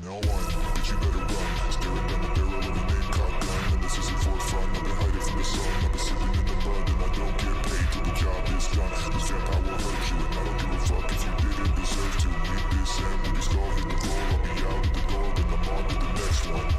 Now I but you better run. Staring down the barrel of an aimed gun, and this isn't for fun. I've been hiding from the sun, I've been sitting in the mud, and I don't get paid till the job is done. This vampire will hurt you, and I don't give a fuck if you didn't deserve to. Meet this end when your skull hit the floor. I'll be out the door, and I'm on to the next one.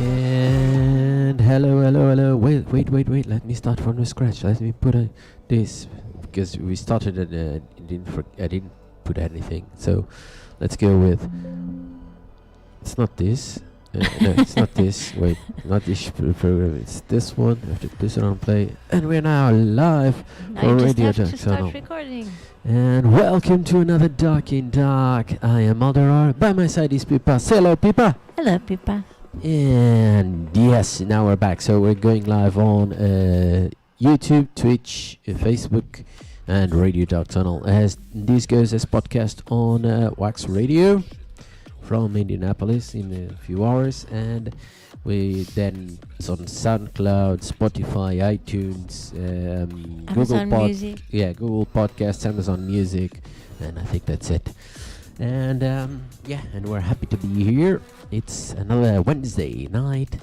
And hello. Wait. Let me start from the scratch. Let me put this because we started and I didn't put anything. So let's go with. It's not this. No, it's not this. Wait, not this program. It's this one. I have to put it on play, and we're now live Now on you Radio just have to Channel. start recording. And welcome to another Dark in Dark. I am Alderar. By my side is Pipa. Say hello, Pipa. Hello, Pippa. And yes, now we're back. So we're going live on YouTube, Twitch, Facebook, and Radio Dark Tunnel. As this goes as podcast on Wax Radio from Indianapolis in a few hours, and it's on SoundCloud, Spotify, iTunes, Amazon Music. Google Podcasts, Amazon Music, and I think that's it. And and we're happy to be here. It's another Wednesday night.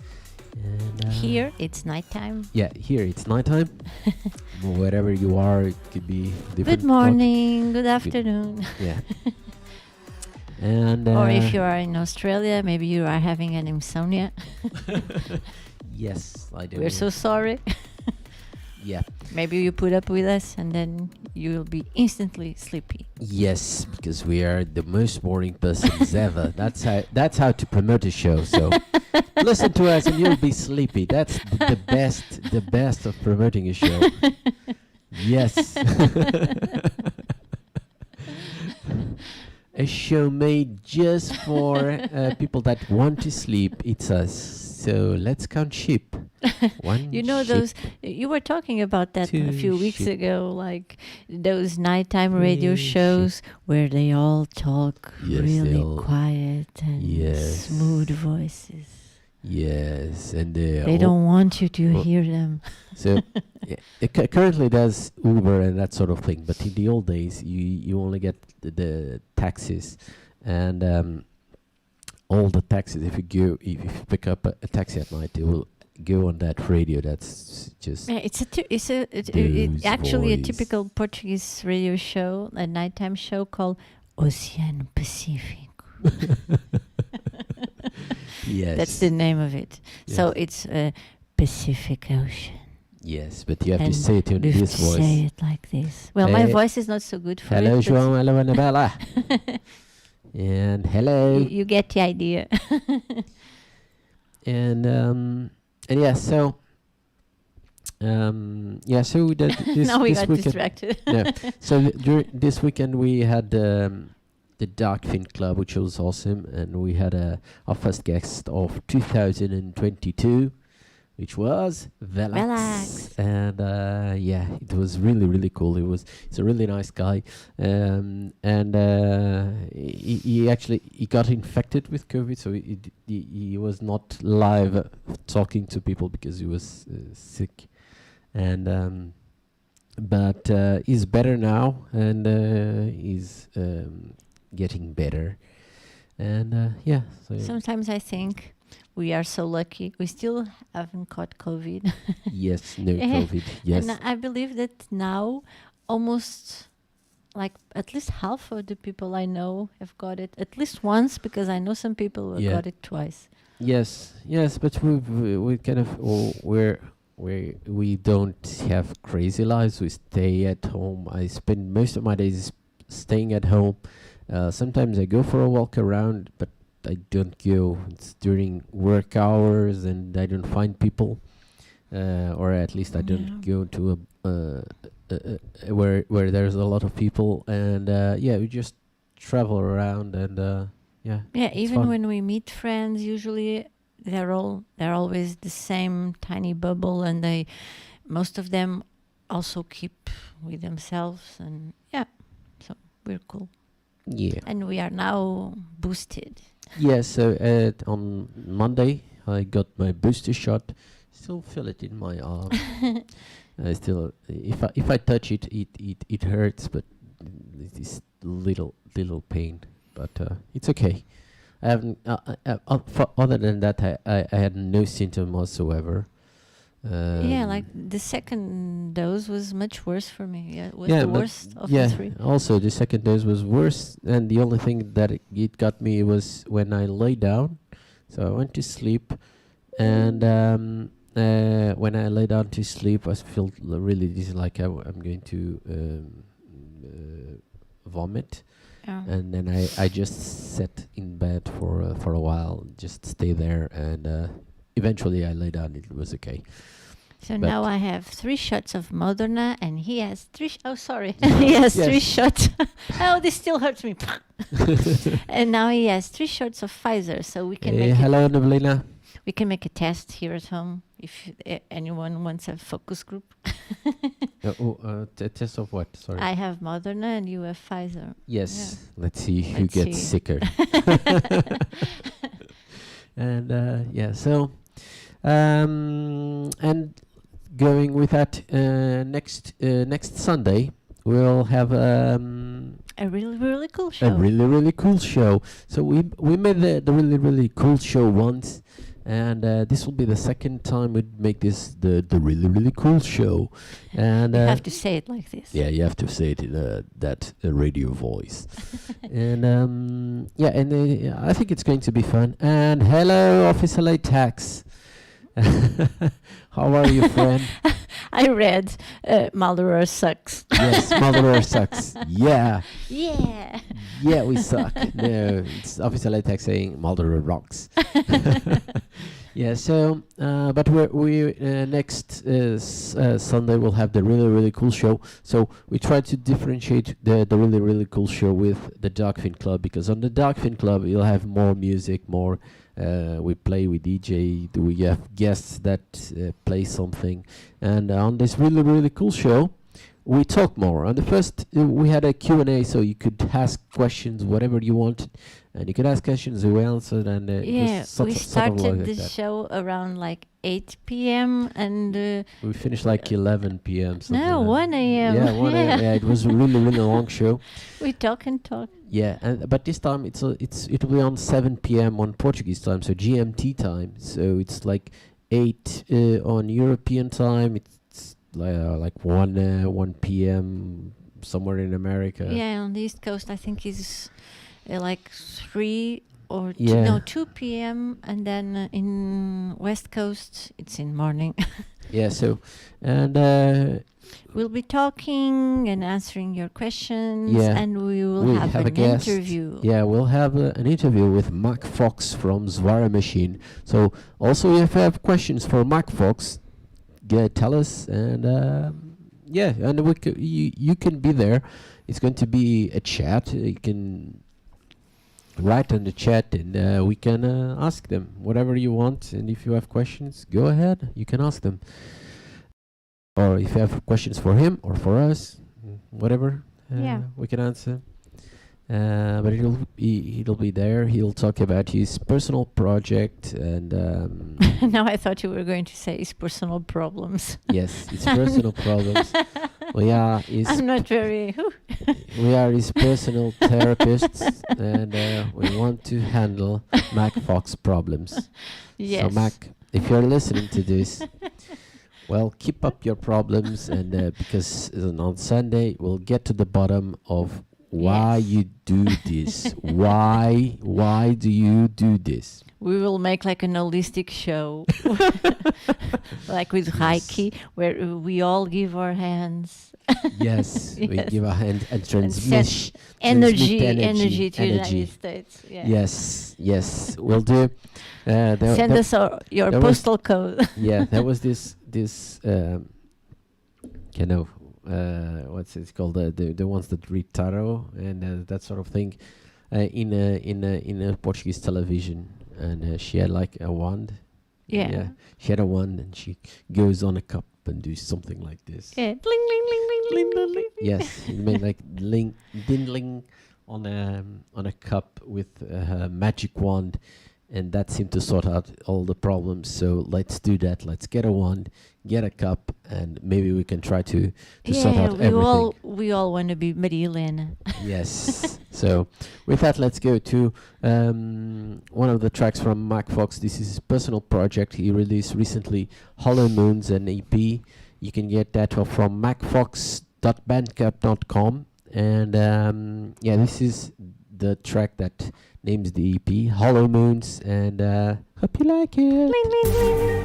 And Here it's nighttime. Yeah, here it's nighttime. Wherever you are, it could be different. Good morning, good afternoon. Yeah. And Or if you are in Australia, maybe you are having an insomnia. yes, I do. We're so sorry. Yeah. Maybe you put up with us and then you will be instantly sleepy. Yes, because we are the most boring persons ever. That's how to promote a show. So listen to us and you'll be sleepy. That's the best of promoting a show. Yes. A show made just for people that want to sleep. It's us. So let's count sheep. One You know sheep. those, you were talking about that a few weeks sheep. ago, like those nighttime Three radio shows where they all talk Yes, they really all- quiet and Yes. smooth voices. Yes, and They don't want you to well- hear them. So it currently does Uber and that sort of thing, but in the old days you only get the taxis, and all the taxis. If you pick up a taxi at night, it will go on that radio. That's just Yeah, it's Those actually a voice. typical Portuguese radio show, a nighttime show called Oceano Pacífico. yes. That's the name of it. So Yes. it's Pacific Ocean. Yes, but you have to And say it in You have this to voice. say it like this. Well, my Eh, voice is not so good for Hello, it. but João. Hello, Annabella. And hello. you get the idea. And yeah, so so we did this Now we this got weekend. distracted. No. So this weekend we had the Dark Fin Club, which was awesome, and we had our first guest of 2022, which was Velax. Velax. And it was really cool. He's a really nice guy, and he got infected with COVID, so he was not live talking to people because he was sick, and but he's better now, and he's getting better, and so Sometimes I think we are so lucky. We still haven't caught COVID. yes, no Yeah. COVID, yes. And I believe that now almost like at least half of the people I know have got it at least once, because I know some people who Yeah. got it twice. Yes, but we kind of we don't have crazy lives. We stay at home. I spend most of my days staying at home. Sometimes I go for a walk around, but I don't go. It's during work hours, and I don't find people, or at least I don't go to where there's a lot of people. And yeah, we just travel around, and yeah. Yeah, it's even fun. when we meet friends, usually they're always the same tiny bubble, and most of them also keep with themselves, and yeah, so we're cool, Yeah. and we are now boosted. Yeah, so on Monday I got my booster shot. Still feel it in my arm. I still, if I touch it, it hurts, but it is little pain. But it's okay. I haven't. Other than that, I had no symptom whatsoever. Yeah, like the second dose was much worse for me. Yeah, it was yeah, the but worst of yeah. the three. Also, the second dose was worse, and the only thing that it got me was when I lay down. So I went to sleep, and when I lay down to sleep, I felt really dizzy, like I'm going to vomit. Yeah. And then I just sat in bed for a while, just stay there, and eventually I lay down. It was okay. So But- now I have 3 shots of Moderna, and he has 3. Oh, sorry, he has 3 Yes. shots. Oh, this still hurts me. And now he has 3 shots of Pfizer, so we can make Hello, Novelina. we can make a test here at home if anyone wants a focus group. Test of what? Sorry. I have Moderna and you have Pfizer. Yes. Let's see who Let's gets see. sicker. And yeah, so and going with that, next Sunday we'll have A really cool show. a really cool show. So we made the really cool show once, and this will be the second time we make this the really cool show. And You have to say it like this. yeah, you have to say it in that radio voice. And yeah, and I think it's going to be fun. And hello, Officer Tax. How are you, friend? I read Marlboro sucks. Yes, Marlboro sucks. Yeah, Yeah. we suck. No, it's Officer Latex saying Marlboro rocks. Yeah, so but we next Sunday we'll have the really cool show. So we try to differentiate the really cool show with the Darkfin Club, because on the Darkfin Club you'll have more music, more we play with DJ, we have guests that play something, and on this really cool show we talk more. On the first we had a Q&A, so you could ask questions whatever you wanted, and you could ask questions, we answered, and it Yeah, was sort we of like started the that. show around like 8 p.m. and We finished like 11 p.m. something no, like 1 a.m. Yeah, 1 a.m. Yeah, it was a really long show. We talk and talk. Yeah, but this time it'll be on 7 p.m. on Portuguese time, so GMT time. So it's like 8 on European time. It's like 1 p.m. somewhere in America. Yeah, on the East Coast, I think is like 3 or Yeah. 2 p.m. And then in West Coast, it's in morning. Yeah. So, and We'll be talking and answering your questions, Yeah. and we will we'll have have a an guest. interview. Yeah, we'll have an interview with Mac Fox from Zwara Machine. So also if you have questions for Mac Fox, tell us, and yeah, and you can be there. It's going to be a chat. You can write on the chat, and we can ask them whatever you want. And if you have questions, go ahead. You can ask them. Or if you have questions for him or for us, whatever, Yeah. we can answer. But he'll be there. He'll talk about his personal project, and Now I thought you were going to say his personal problems. yes, his personal problems. We are his I'm not very. we are his personal therapists, and we want to handle Mac Fox problems. Yes. So Mac, if you're listening to this, well, keep up your problems, and because on Sunday we'll get to the bottom of Why Yes. you do this? Why do you do this? We will make like an holistic show, like with Yes. Reiki, where we all give our hands Yes, we Yes. give a hand and and send transmit energy to energy. United States. Yeah. Yes, we'll do. Send us your there was- postal code. Yeah, there was this kind of what's it called, the ones that read tarot and that sort of thing, in a Portuguese television, and she had like a wand. Yeah. She had a wand and she goes on a cup and do something like this. Yeah. Bling, bling, bling, bling, bling, bling, bling. Yes, it made like dindling on a cup with her magic wand, and that seemed to sort out all the problems. So let's do that. Let's get a wand, get a cup, and maybe we can try to sort Yeah, out everything. we all want to be Maria Helena. Yes. So with that, let's go to one of the tracks from Mac Fox. This is his personal project. He released recently Hollow Moons, an EP. You can get that from macfox.bandcamp.com. And yeah, this is the track that names the EP, Hollow Moons, and hope you like it. Bling, bling, bling.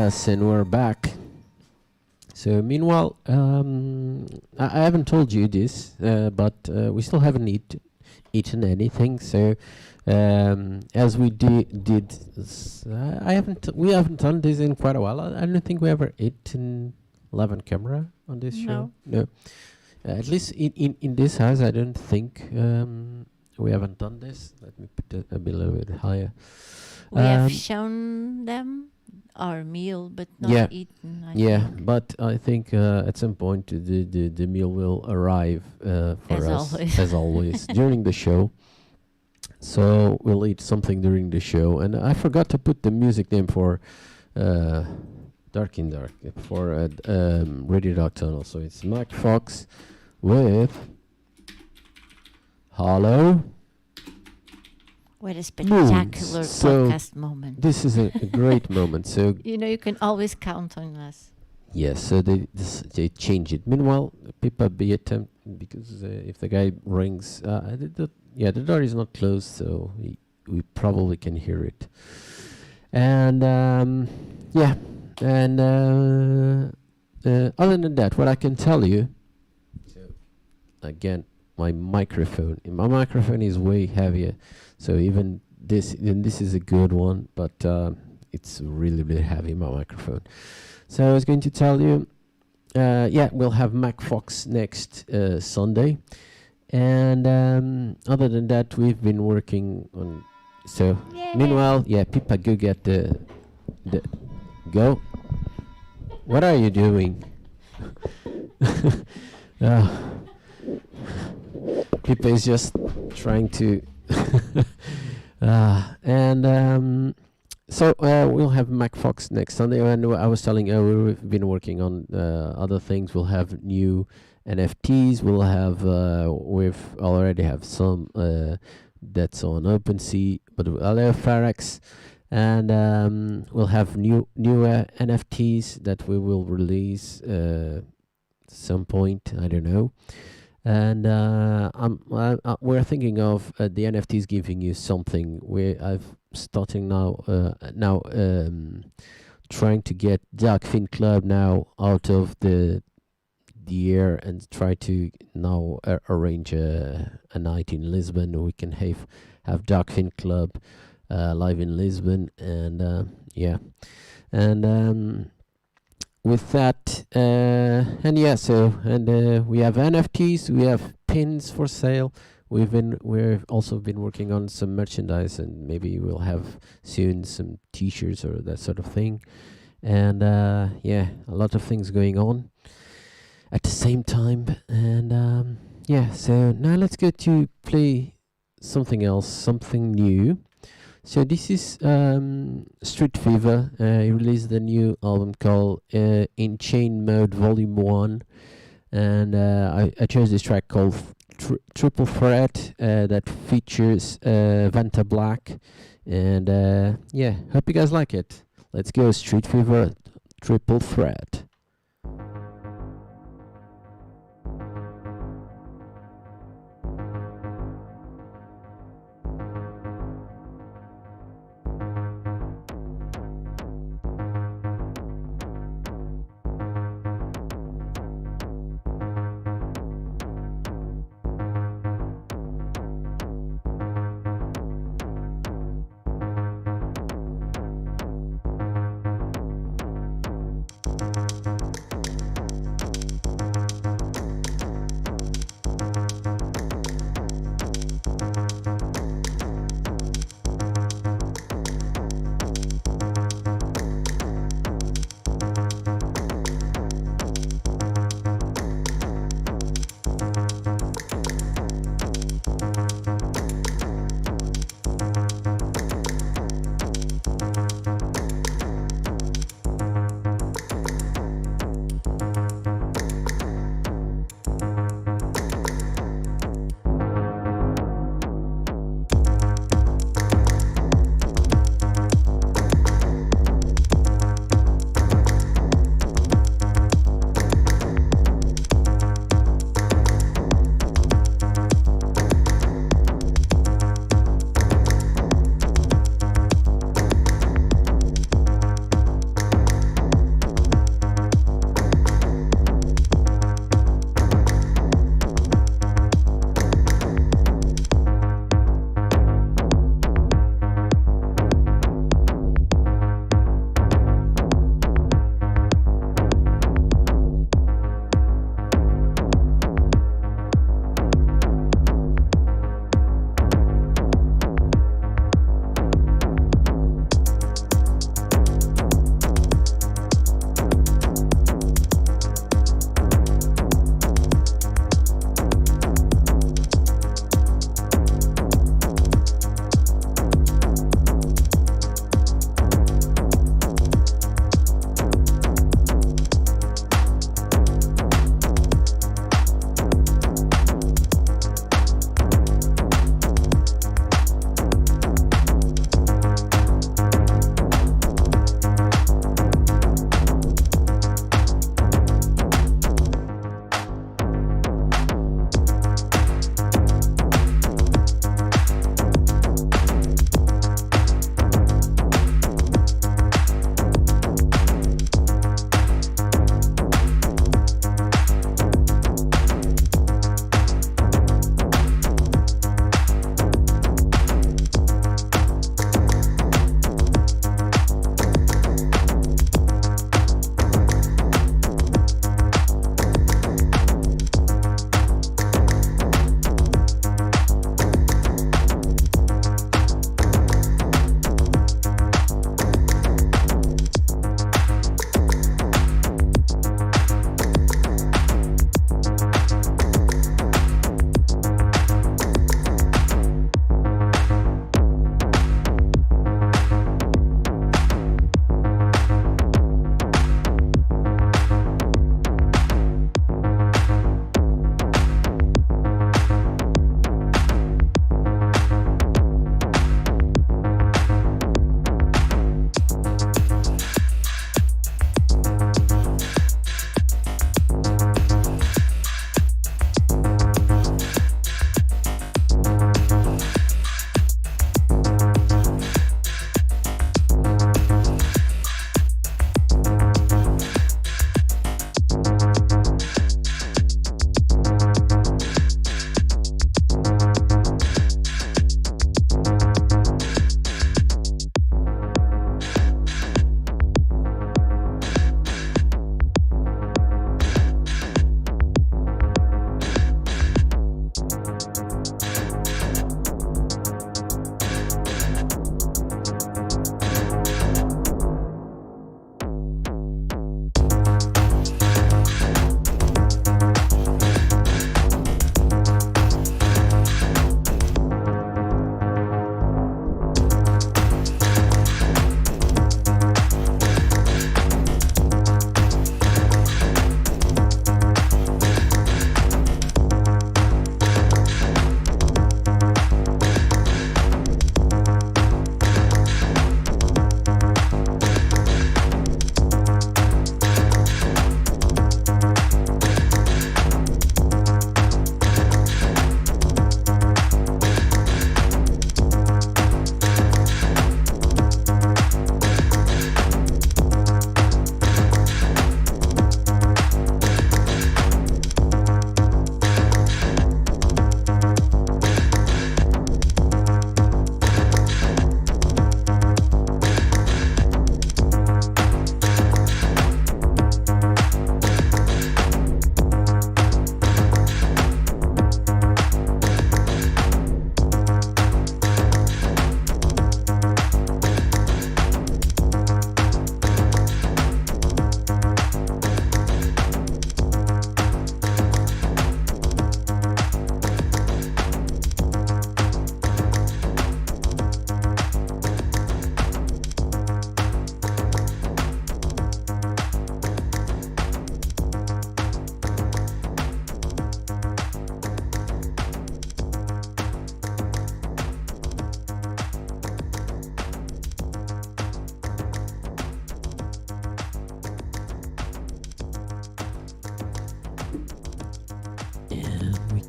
Yes, and we're back. So meanwhile, I haven't told you this, but we still haven't eaten anything. So as we did, we haven't done this in quite a while. I don't think we ever eaten live on camera on this show. No, at least in this house, I don't think we haven't done this. Let me put it a little bit higher. We have shown them our meal, but not Yeah. eaten. I Yeah, think. but I think at some point the meal will arrive for As us always. as always during the show. So we'll eat something during the show, and I forgot to put the music name for Dark in Dark for Radio Dark Tunnel. So it's Mac Fox with Hello. What a spectacular So podcast moment. This is a great moment. So You know, you can always count on us. yes, so they change it. Meanwhile, Pippa be attempt because if the guy rings, the door is not closed, so we probably can hear it. And yeah, and other than that, what I can tell you. So again, my microphone is way heavier. So even this is a good one, but it's really heavy, my microphone. So I was going to tell you, we'll have Mac Fox next Sunday. And other than that, we've been working on... So, meanwhile, Pippa, go get the... Go. What are you doing? Pippa is just trying to... So we'll have Mac Fox next Sunday, and I was telling we've been working on other things. We'll have new NFTs. We'll have we've already have some that's on OpenSea, but we'll have Pharax, and we'll have new NFTs that we will release some point. I don't know. And we're thinking of the NFTs giving you something. I've starting now trying to get Darkfin Club now out of the air and try to now arrange a night in Lisbon. We can have Darkfin Club live in Lisbon, and with that, we have NFTs, we have pins for sale. We've also been working on some merchandise, and maybe we'll have soon some T-shirts or that sort of thing. And a lot of things going on at the same time. And so now let's go to play something else, something new. So this is Street Fever. He released a new album called In Chain Mode Volume 1. And I chose this track called Triple Threat that features Vanta Black. And hope you guys like it. Let's go, Street Fever, Triple Threat.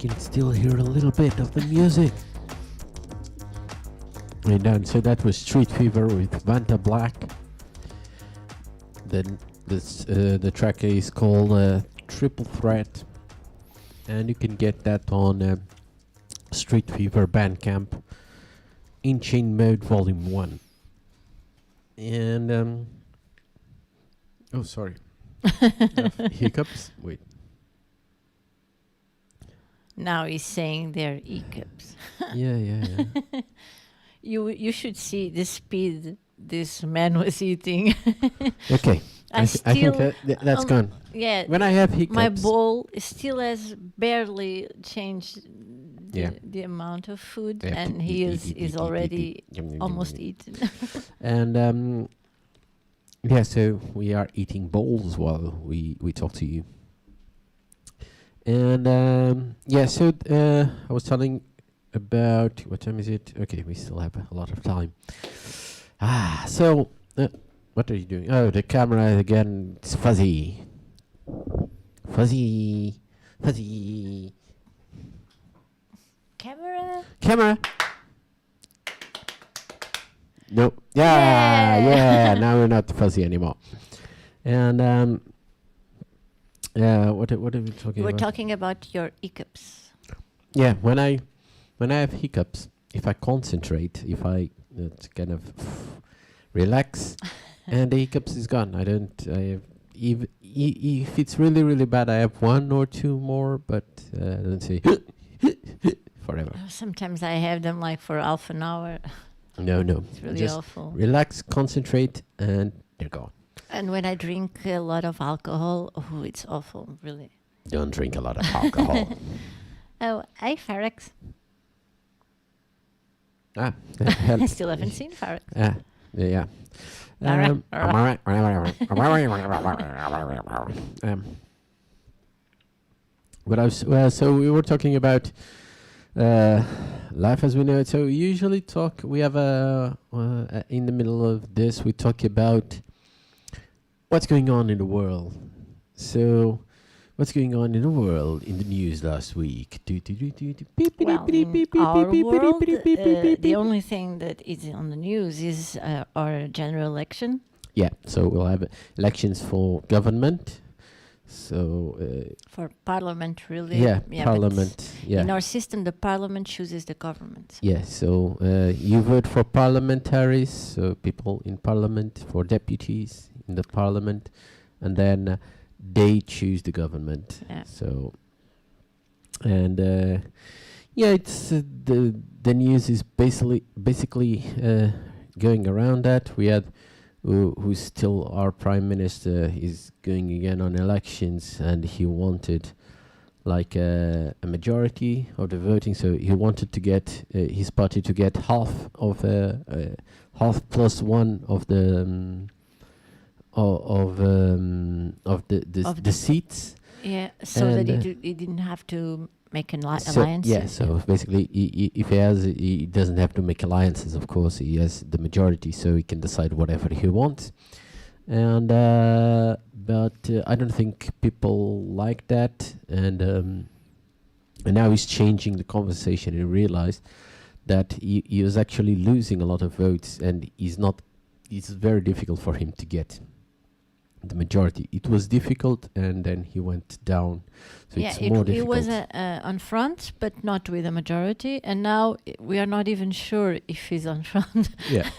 can still hear a little bit of the music. And then, so that was Street Fever with Vanta Black. Then the track is called Triple Threat, and you can get that on Street Fever Bandcamp in Chain Mode Volume 1. And oh, sorry. Hiccups. Wait. Now he's saying they're hiccups. Yeah. You should see the speed this man was eating. Okay. I think that's gone. Yeah. When I have hiccups, my bowl still has barely changed the amount of food, and he is already almost eaten. And yeah, so we are eating bowls while we talk to you. And yeah, so I was telling about, what time is it? Okay, we still have a lot of time. So what are you doing? Oh, the camera again, it's fuzzy. Camera. Nope. Yeah. Now we're not fuzzy anymore. And what are we talking about? We're talking about your hiccups. Yeah, when I have hiccups, if I concentrate, if I kind of relax, and the hiccups is gone. I have if it's really, really bad, I have one or two more, but I don't say forever. Sometimes I have them like for half an hour. No. It's really just awful. Relax, concentrate, and they're gone. And when I drink a lot of alcohol, it's awful, really. Don't drink a lot of alcohol. Oh, hey, Farex. I Still haven't seen Farex. Yeah. But so we were talking about life as we know it. So we usually talk. We have in the middle of this, we talk about what's going on in the world. So, what's going on in the world in the news last week? Well, in our world, the only thing that is on the news is our general election. Yeah, so we'll have elections for government. So for parliament, really. Yeah, parliament. Yeah. In our system, the parliament chooses the government. Yeah, so you vote for parliamentaries, so people in parliament, for deputies in the parliament, and then they choose the government. Yeah. So, and yeah, it's the news is basically going around that. We had who's still our prime minister is going again on elections, and he wanted like a majority of the voting. So he wanted to get his party to get half plus one of the the seats. Yeah, so that he didn't have to make an alliance. Yeah, so basically, if he doesn't have to make alliances. Of course, he has the majority, so he can decide whatever he wants. And but I don't think people like that. And now he's changing the conversation. He realized that he was actually losing a lot of votes, and it's very difficult for him to get the majority. It was difficult, and then he went down. So yeah, it's more difficult. It was on front, but not with a majority. And now we are not even sure if he's on front. Yeah.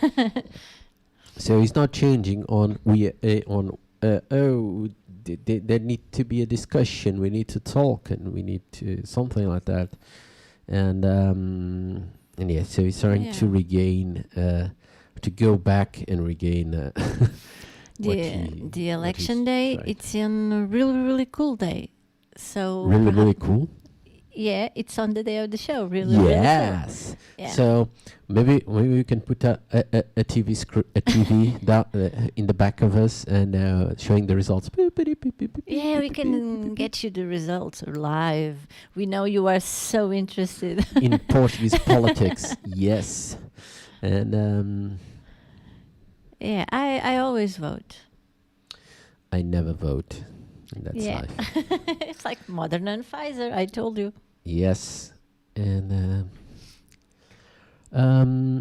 So he's not changing on there need to be a discussion. We need to talk, and we need to something like that. And yeah, so he's trying to regain, to go back and regain. The election day, it's in a really, really cool day. So really, really cool. Yeah, it's on the day of the show. Really, yes. Really cool. Yeah. So maybe we can put a TV down in the back of us and showing the results. Yeah, we can get you the results live. We know you are so interested in Portuguese politics. Yes, and. Yeah, I always vote. I never vote. That's life. It's like Moderna and Pfizer, I told you. Yes, and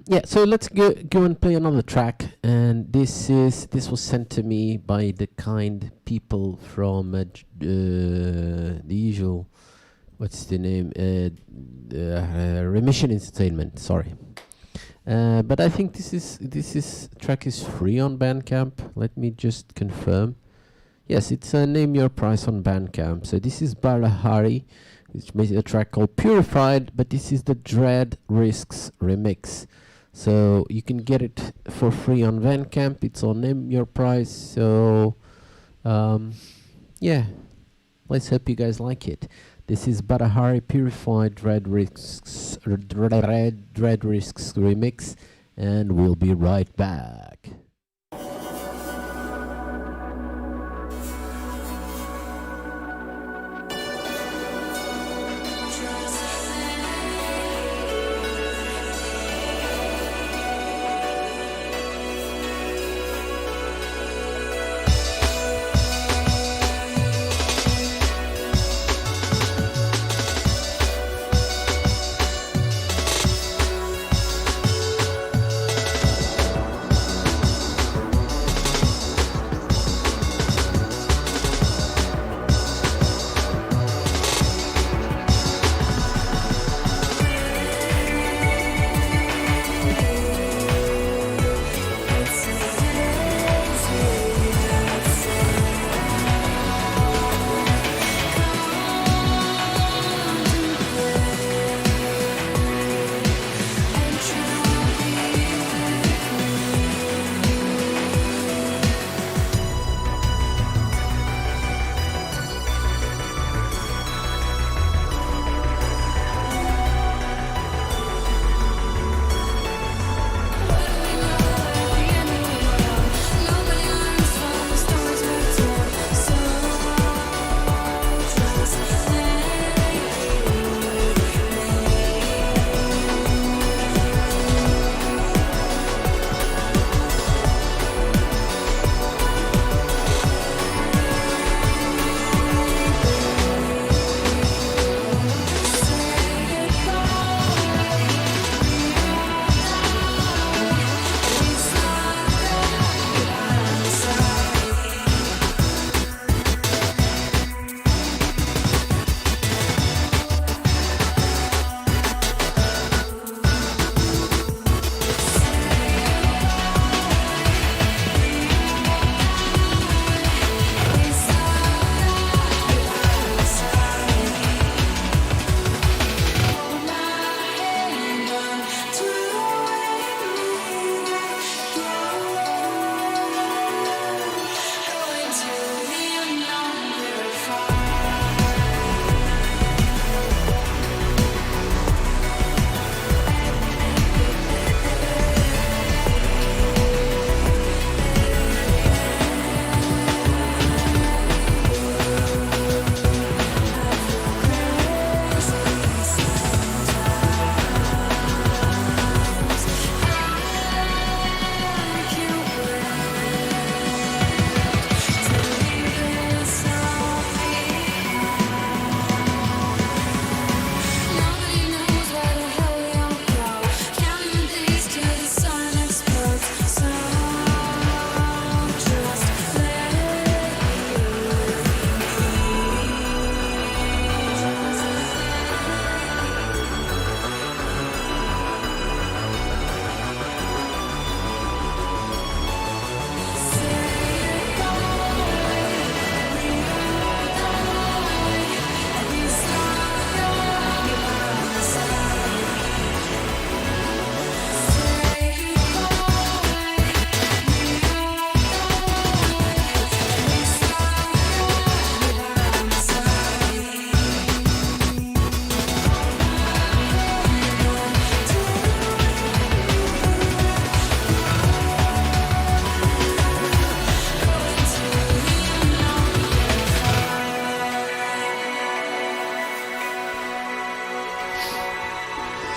yeah. So let's go and play another track. And this was sent to me by the kind people from the usual. What's the name? Remission Entertainment. Sorry. But I think this track is free on Bandcamp. Let me just confirm. Yes, it's Name Your Price on Bandcamp. So this is Barahari, which made a track called Purified, but this is the Dread Risks remix. So you can get it for free on Bandcamp. It's on Name Your Price. So yeah, let's hope you guys like it. This is Barahari Purified Dread Risks remix, and we'll be right back.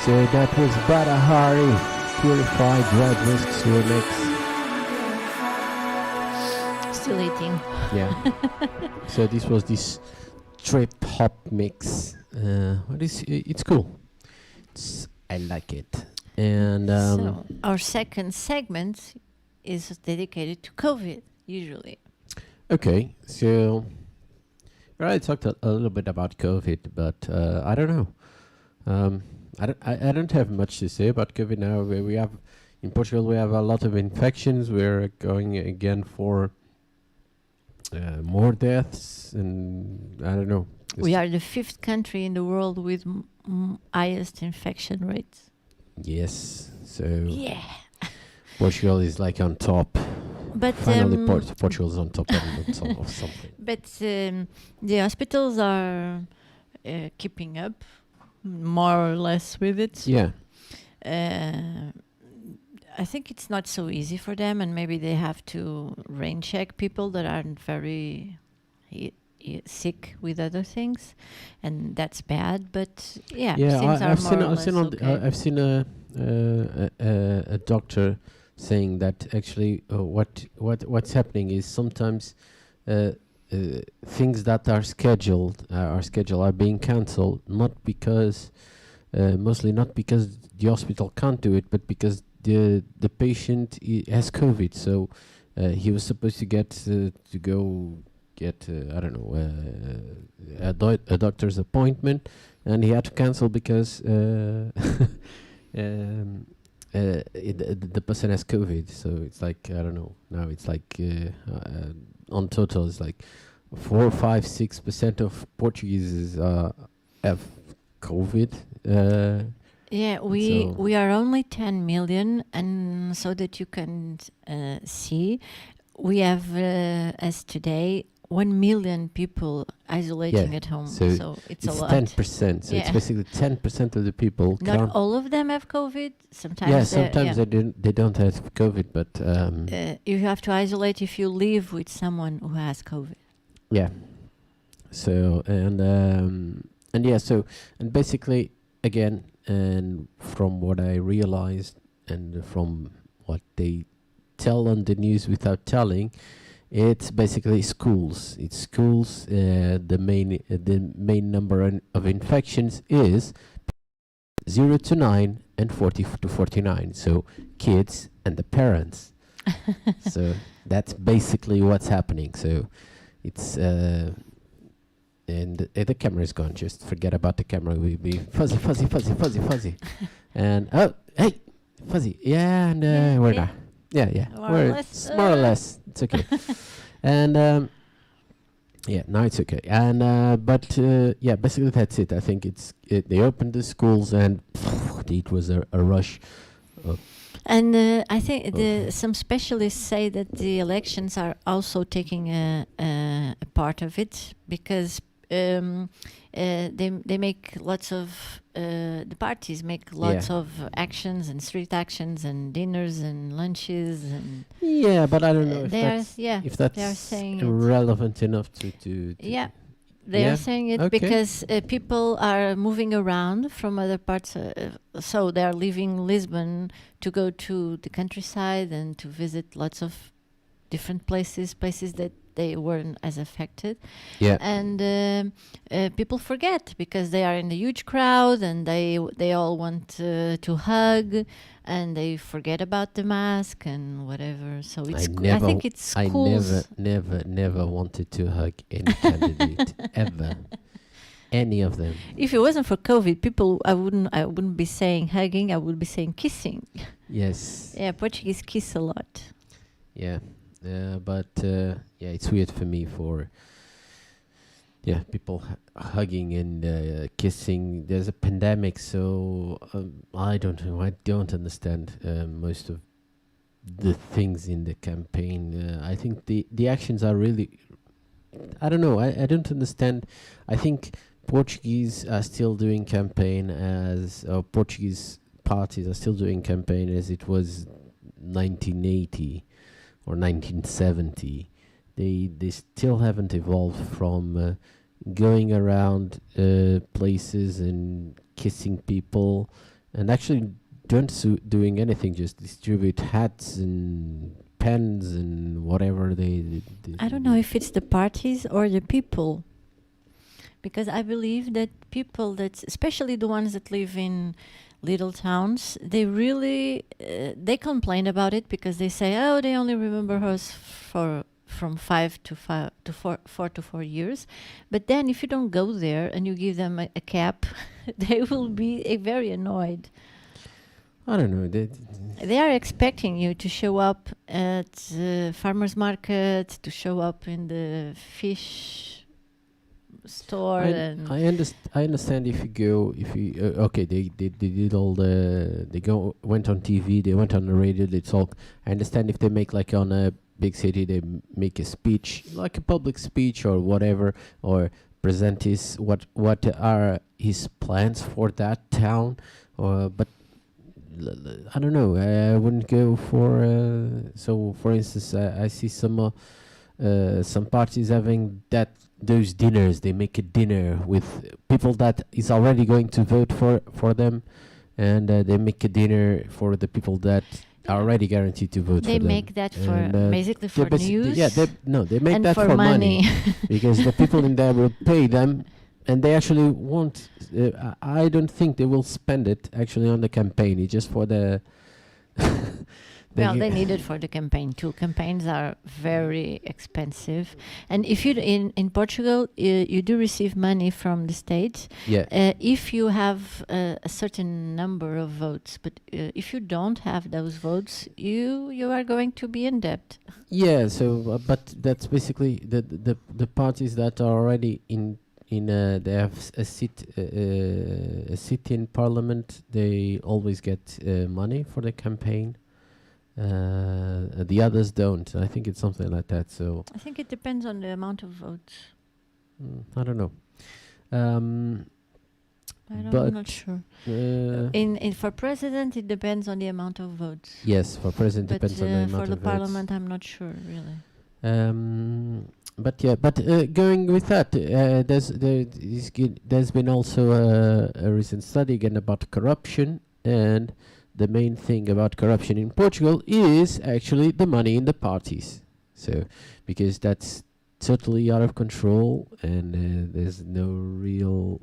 So that was Barahari Purified Dread Risks remix. Still eating. Yeah. So this was this trip hop mix what is it's cool. I like it. And So our second segment is dedicated to COVID, usually. okay, so we already talked a little bit about COVID, but I don't know. I don't have much to say about COVID now. We have in Portugal we have a lot of infections. We're going again for more deaths, and I don't know. We are the fifth country in the world with highest infection rates. Yes, so Yeah. Portugal is like on top. But Finally, Portugal's on top of something. but the hospitals are keeping up more or less with it. Yeah, I think it's not so easy for them, and maybe they have to rain check people that aren't very sick with other things, and that's bad. But yeah, things are more or less okay. I've seen a doctor saying that actually what's happening is sometimes things that are scheduled are being cancelled, not because mostly not because the hospital can't do it, but because the patient has COVID. So he was supposed to get to go get a doctor's appointment, and he had to cancel because the person has COVID. So it's like, I don't know, now it's like on total it's like 4, 5, 6% of Portuguese have COVID. Yeah, we are only 10 million, and so that you can see, we have as today 1 million people isolating at home. So it's a lot. 10%. So it's basically 10% of the people. Not all of them have COVID. Sometimes. Yeah, sometimes they don't have COVID, but you have to isolate if you live with someone who has COVID. Yeah. So and basically again, and from what I realized and from what they tell on the news without telling, it's basically schools. It's schools. The main number of infections is 0 to 9 and 40 to 49. So kids and the parents. So that's basically what's happening. So it's and the camera is gone. Just forget about the camera. We'll be fuzzy. And oh, hey, fuzzy. Yeah, and we're not. Yeah. More or less. It's okay. And yeah, now it's okay. And but yeah, basically that's it. I think they opened the schools and it was a rush. And I think some specialists say that the elections are also taking a part of it, because they make lots of the parties make lots of actions and street actions and dinners and lunches and but I don't know if that's saying relevant enough to they are saying it because people are moving around from other parts, so they are leaving Lisbon to go to the countryside and to visit lots of different places that they weren't as affected. And people forget because they are in a huge crowd and they all want to hug, and they forget about the mask and whatever. So it's I think it's schools. I never wanted to hug any candidate ever. Any of them. If it wasn't for COVID, people I wouldn't be saying hugging, I would be saying kissing. Yes. Yeah, Portuguese kiss a lot. Yeah. But it's weird for me for people hugging and kissing. There's a pandemic, so I don't know. I don't understand most of the things in the campaign. I think the actions are really, I don't know. I don't understand. I think Portuguese are still doing campaign Portuguese parties are still doing campaign as it was 1980 or 1970. They still haven't evolved from going around places and kissing people and actually doing anything, just distribute hats and pens and whatever they I don't know if it's the parties or the people, because I believe that people that, especially the ones that live in little towns, they really they complain about it because they say, oh, they only remember us for from 4 to 4 years. But then if you don't go there and you give them a cap, they will be very annoyed. I don't know. They are expecting you to show up at the farmer's market, to show up in the fish store. I understand if you okay, they did all went on TV, they went on the radio, they talk. I understand if they make like on a big city, they make a speech, like a public speech or whatever, or present what are his plans for that town, but I don't know. I wouldn't go for. So, for instance, I see some parties having those dinners. They make a dinner with people that is already going to vote for them, and they make a dinner for the people that are already guaranteed to vote for them. They make that for basically for news. They make that for money because the people in there will pay them. And they actually won't. I don't think they will spend it actually on the campaign. It's just for the. They need it for the campaign too. Campaigns are very expensive, and if you in Portugal, you do receive money from the state. Yeah. If you have a certain number of votes, but if you don't have those votes, you are going to be in debt. Yeah. So, but that's basically the parties that are already in. They have a seat in parliament. They always get money for the campaign. The others don't. I think it's something like that. So I think it depends on the amount of votes. I don't know. I'm not sure. In for president, it depends on the amount of votes. Yes, for president depends on the amount of votes. For the parliament, I'm not sure really. Going with that, there's been also a recent study again about corruption, and the main thing about corruption in Portugal is actually the money in the parties. So, because that's totally out of control, and there's no real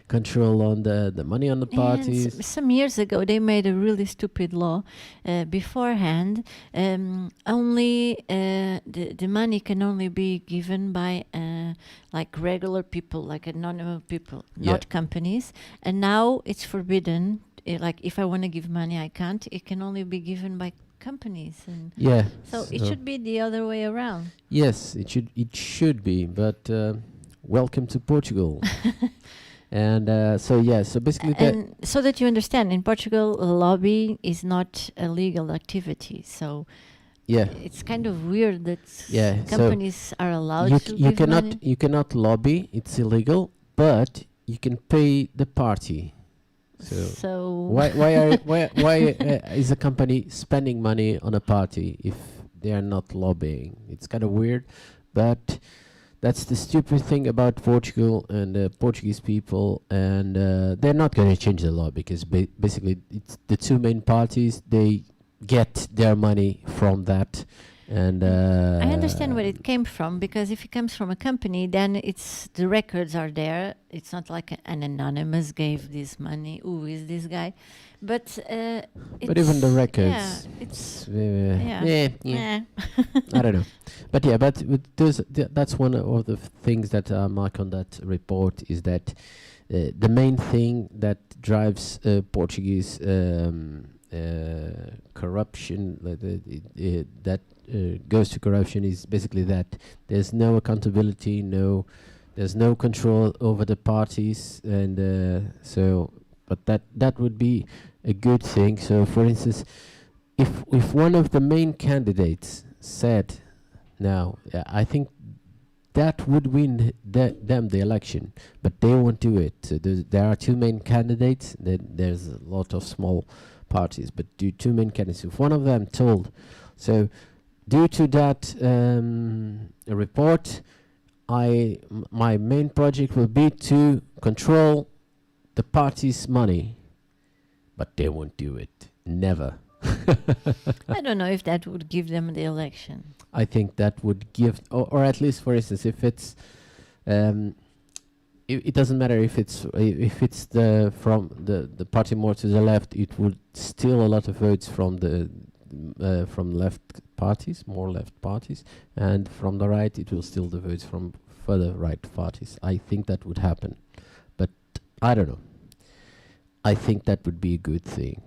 control on the money on the parties. And some years ago, they made a really stupid law. Beforehand, only the money can only be given by like regular people, like anonymous people, not companies. And now it's forbidden. Like if I want to give money, I can't. It can only be given by companies. And so it should be the other way around. Yes, it should be, but. Welcome to Portugal. And so basically so that you understand, in Portugal, lobbying is not a legal activity. So it's kind of weird that companies are allowed to give money. You cannot lobby, it's illegal, but you can pay the party. So why is a company spending money on a party if they are not lobbying? It's kind of weird, but that's the stupid thing about Portugal and the Portuguese people, and they're not going to change the law because basically it's the two main parties. They get their money from that, and I understand where it came from, because if it comes from a company, then it's the records are there. It's not like an anonymous gave this money. Who is this guy? But even the records, I don't know. But that's one of the things that mark on that report is that the main thing that drives Portuguese corruption, that goes to corruption, is basically that there's no accountability, there's no control over the parties, and but that would be a good thing. So, for instance, if one of the main candidates said, now, I think that would win them the election, but they won't do it. So there are two main candidates. There's a lot of small parties, but two main candidates. If one of them told, so due to that report, my main project will be to control the party's money, but they won't do it. Never. I don't know if that would give them the election. I think that would give, or at least, for instance, if it's it doesn't matter if it's the party more to the left. It would steal a lot of votes from the from left parties, more left parties, and from the right it will steal the votes from further right parties. I think that would happen, but I don't know. I think that would be a good thing.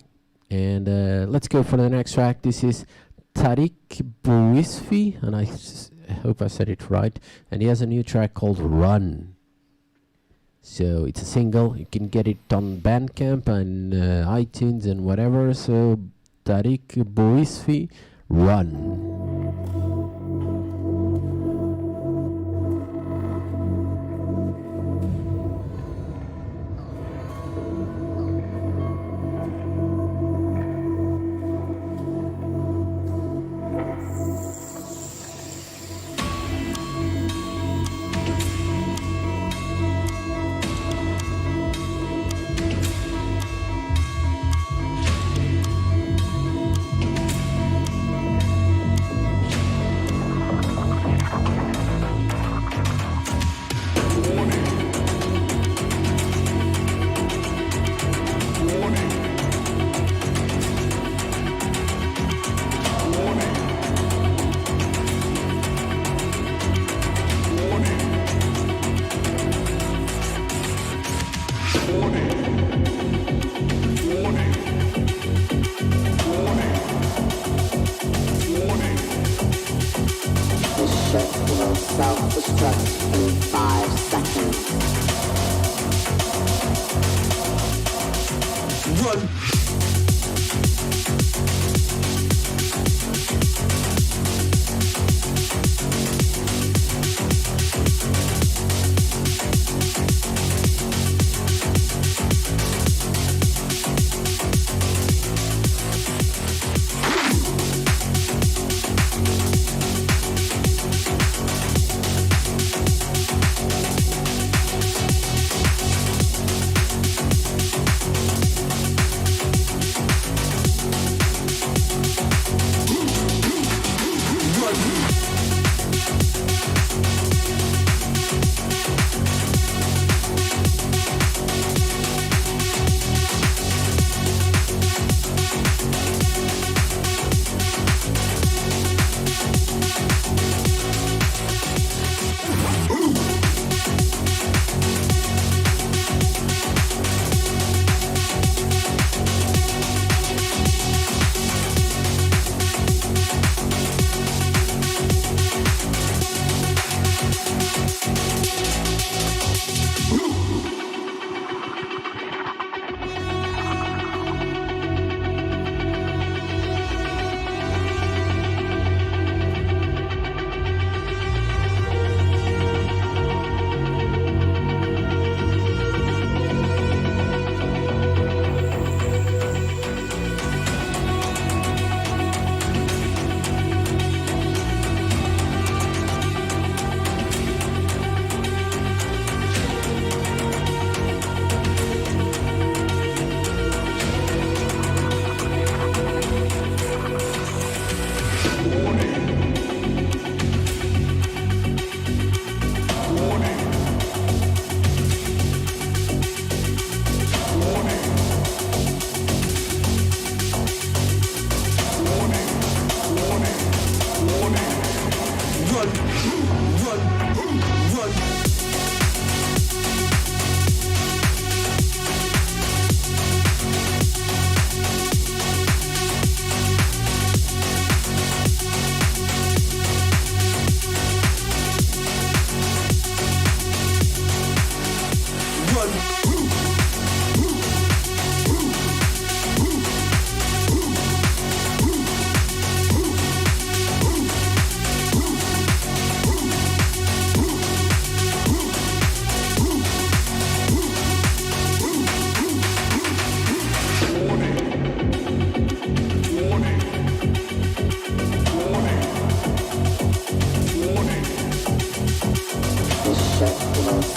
And let's go for the next track. This is ΘՀ and I hope I said it right. And he has a new track called Run. So it's a single. You can get it on Bandcamp and iTunes and whatever. So ΘՀ Run. Self-destruct in 5 seconds. Run!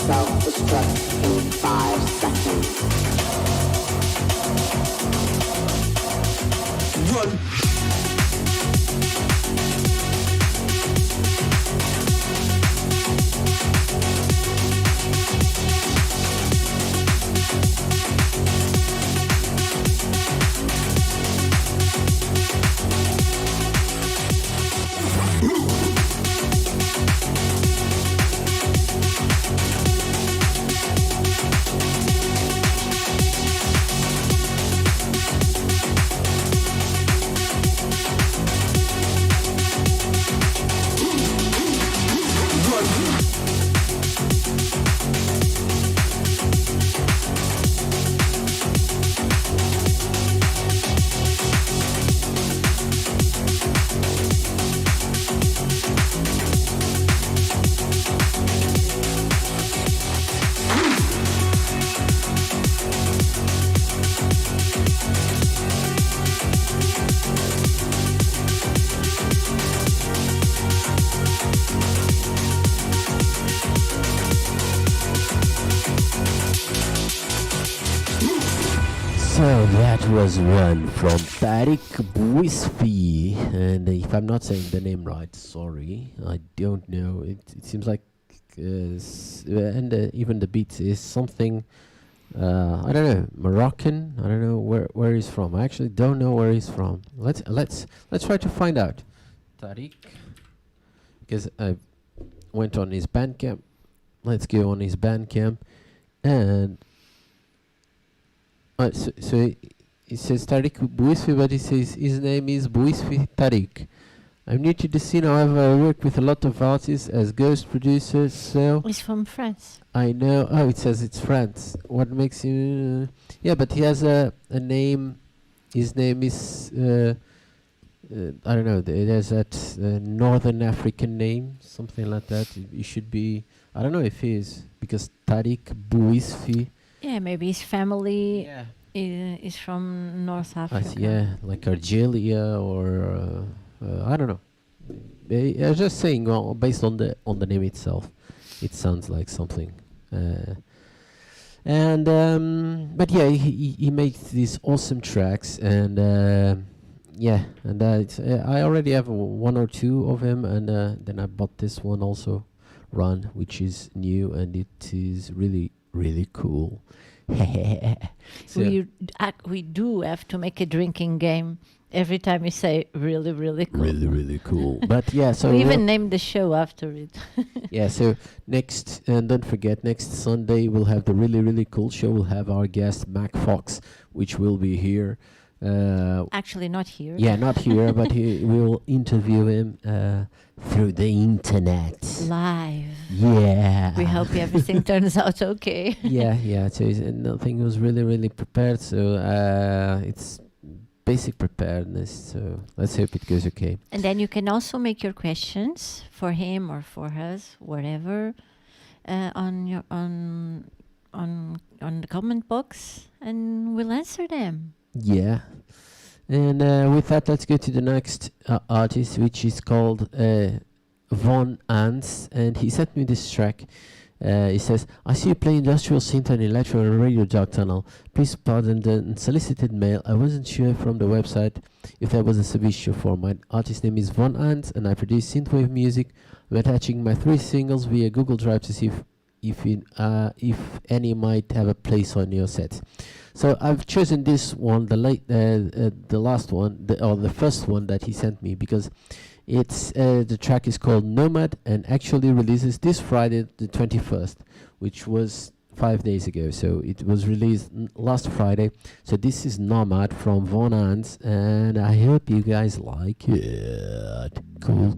Self-destruct in 5 seconds. Run! So that was one from Tariq Bouisfi, and if I'm not saying the name right, sorry, I don't know. It seems like, and even the beat is something. I don't know, Moroccan. I don't know where he's from. I actually don't know where he's from. Let's try to find out. Tariq, because I went on his Bandcamp. Let's go on his Bandcamp, and so it says Tariq Bouisfi, but he says his name is Bouisfi Tariq. I'm new to the scene, however, I work with a lot of artists as ghost producers, so He's from France. I know. Oh, it says it's France. What makes you? Yeah, but he has a name. His name is I don't know. It has that Northern African name, something like that. It should be. I don't know if he is, because Tariq Bouisfi. Yeah, maybe his family Yeah. is from North I Africa. see, yeah, like Algeria or I don't know. I was just saying, well, based on the name itself, it sounds like something. But yeah, he makes these awesome tracks, and yeah, and I already have one or two of him, and then I bought this one also, Run, which is new, and it is really really cool. So We do have to make a drinking game every time you say really, really cool. really really cool. But yeah, so We even named the show after it. yeah, so next, and don't forget, next Sunday we'll have the really really cool show. We'll have our guest Mac Fox, which will be here. Actually, not here. Yeah, not here, but we will interview him through the internet. Live. Yeah. We hope everything turns out okay. yeah. So nothing was really really prepared. So it's basic preparedness. So let's hope it goes okay. And then you can also make your questions for him or for us, whatever, on the comment box, and we'll answer them. Yeah. And with that, let's go to the next artist, which is called Von Ans, and he sent me this track. He says, I see you play industrial synth and electro on Radio Dark Tunnel. Please pardon the unsolicited mail. I wasn't sure from the website if there was a service show for. My artist name is Von Ans, and I produce synthwave music. I'm attaching my 3 singles via Google Drive to see if any might have a place on your set. So I've chosen this one, the last one, or the first one that he sent me, because it's the track is called Nomad, and actually releases this Friday the 21st, which was 5 days ago. So it was released last Friday. So this is Nomad from Von Ans, and I hope you guys like it. Cool.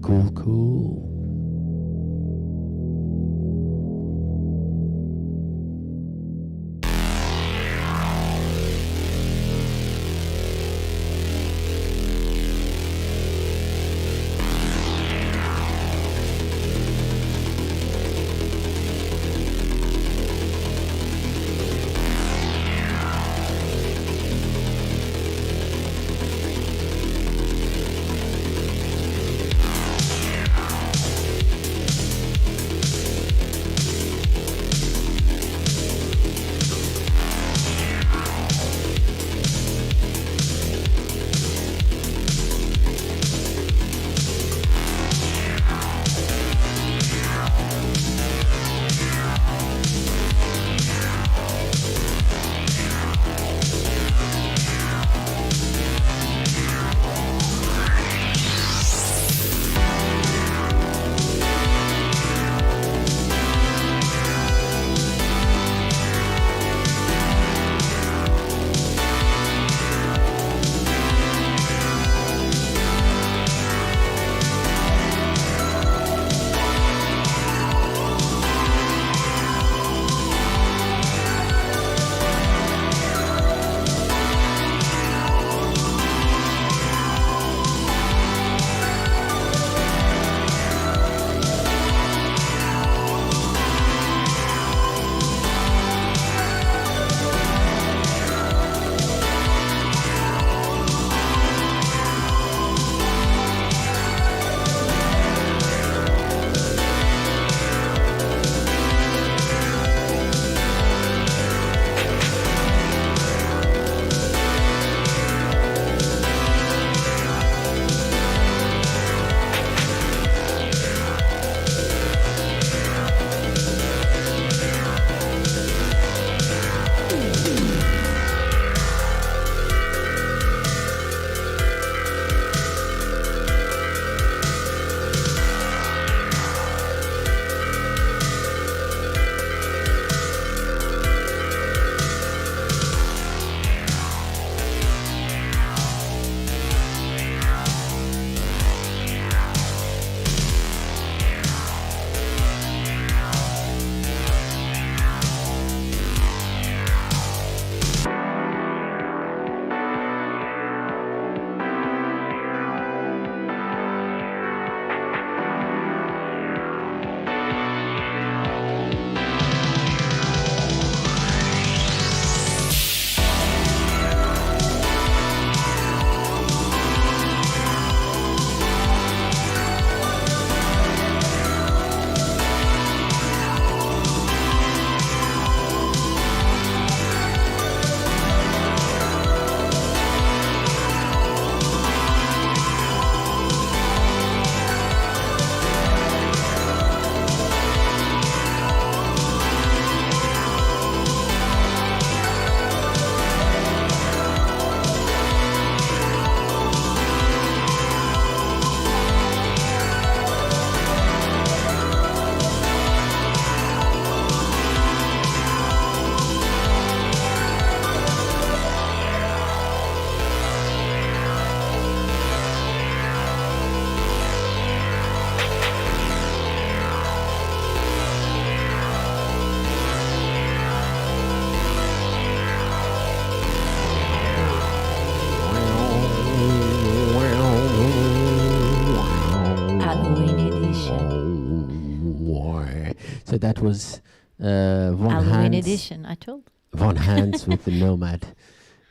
So that was Von Halloween Hans. edition, I told. Von Hans with the Nomad.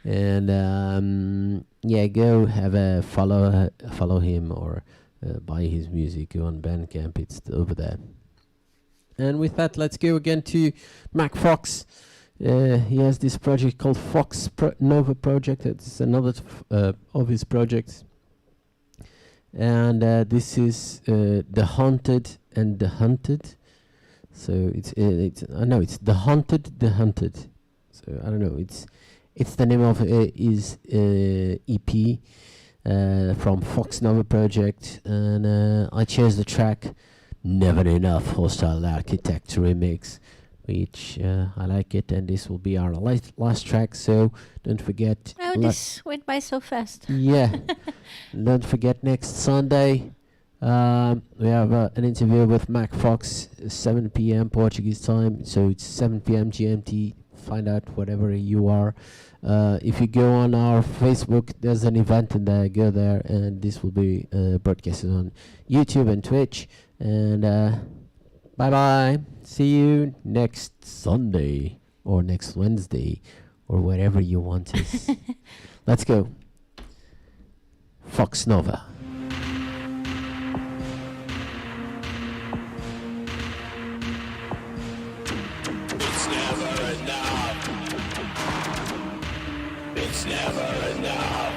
And yeah, go have a follow him or buy his music. Go on Bandcamp, it's over there. And with that, let's go again to Mac Fox. He has this project called Fox Nova Project. It's another of his projects. And this is The Haunted and the Hunted. So it's I know it's The Haunted, the Hunted. So I don't know. It's the name of his EP from Fox Nova Project, and I chose the track "Never Enough" Hostile Architect remix, which I like it, and this will be our last track. So don't forget. Oh, this went by so fast. Yeah, don't forget next Sunday. We have an interview with Mac Fox, 7 p.m. Portuguese time, so it's 7 p.m. GMT. Find out whatever you are. If you go on our Facebook, there's an event in there. Go there, and this will be broadcasted on YouTube and Twitch. And bye bye. See you next Sunday or next Wednesday or wherever you want us. Let's go. Fox Nova. It's never enough. It's never enough.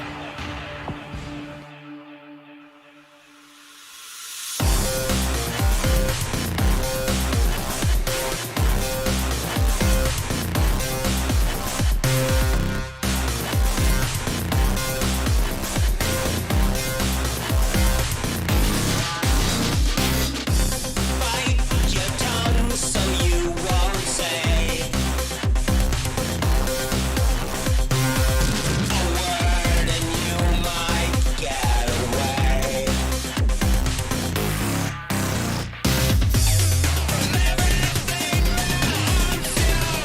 Bite your tongue so you won't say a word and you might get away. From everything that haunts you.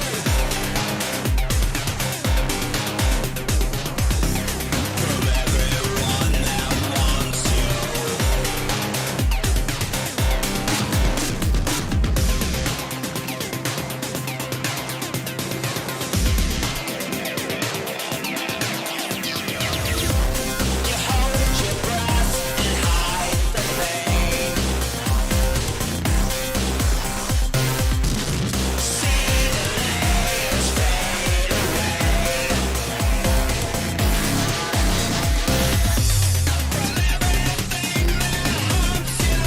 From everyone that wants you. You hold your breath and hide the pain. See the layers fade away. From everything that haunts you.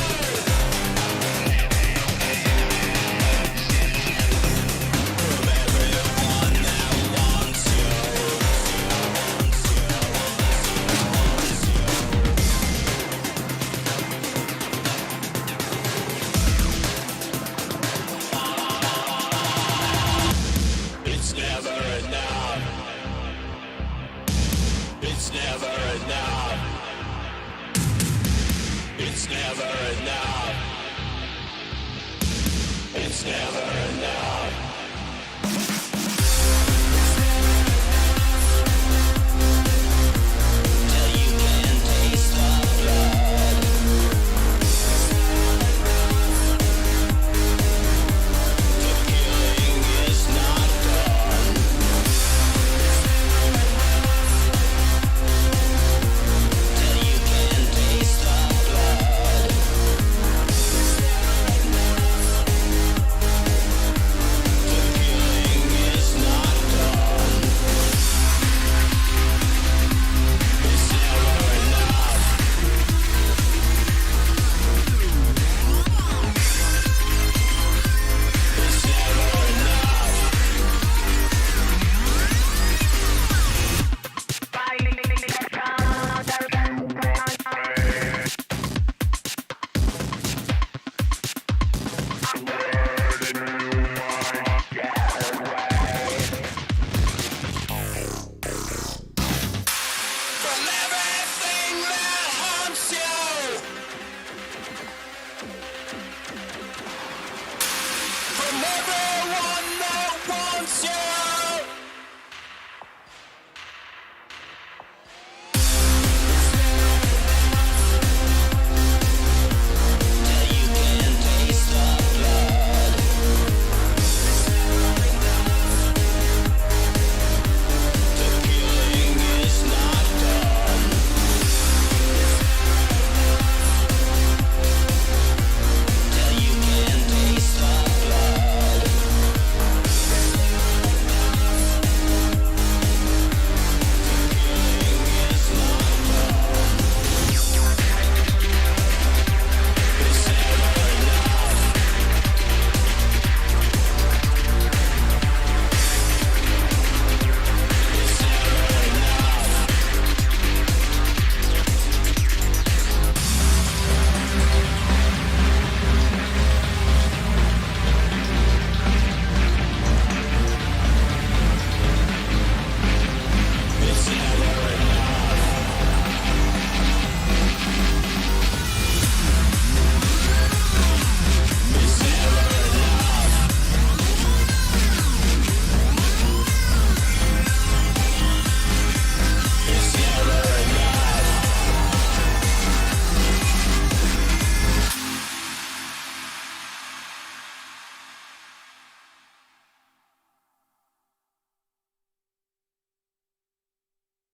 From everyone that wants you. It's never enough. It's never enough. It's never enough. It's never enough. Till you can taste the blood. The killing is not done. Till you can taste the blood. The killing is not done. It's never enough. It's never enough. From everything that haunts you. From every